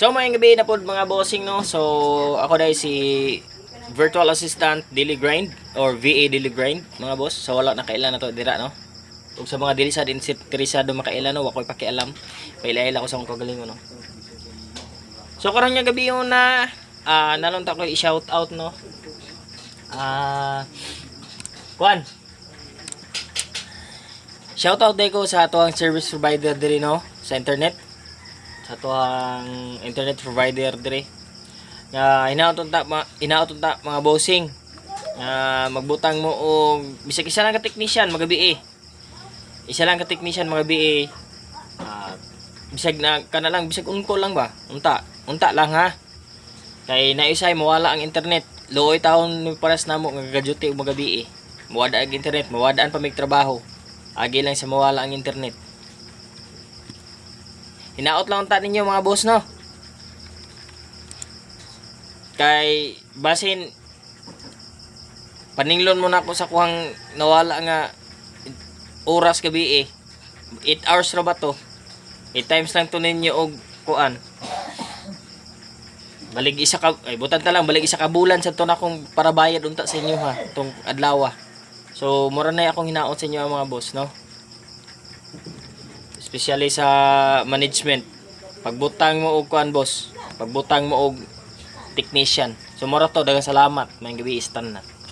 So mayong gabi na po mga bossing no. So ako dahil si virtual assistant daily grind or VA daily grind mga boss. So wala na kailan na to dira no. Ug sa mga dili sad interesado makailan no, wakoy pakialam. Pailaila ko sa akong kagalingon no. So karon nga gabi yung na nalunta ko i-shout out no. Kuan. Shout out day ko sa atuang service provider diri no sa internet. Sa atuang internet provider diri. Nga hinaot ta mga bossing. Magbutang mo og bisag isa lang ka technician magabi Isa lang ka technician magabi bisag na kana lang bisag unko lang ba? Unta lang ha. Kay naisay mawala ang internet. Looy taon ni paras namo nga gadyuti og magabi Mawada ang internet, mawadaan pa mig trabaho. Agi lang sa mawala ang internet. Hinaot lang ta ninyo mga boss no. Kay basin paninglon mo na ako sa kuhang nawala nga oras gabi 8 hours ra ba to? 8 times lang to ninyo og kuan. Balig isa ka butan ta lang balig isa ka bulan sa to na kung para bayad unta sa inyo ha tong adlaw. So mura na akong hinaot sa inyo mga boss no. Especially sa management. Pagbutang mo og kuan boss, pagbutang mo og technician. So mura to daghang salamat. May gabi istan na.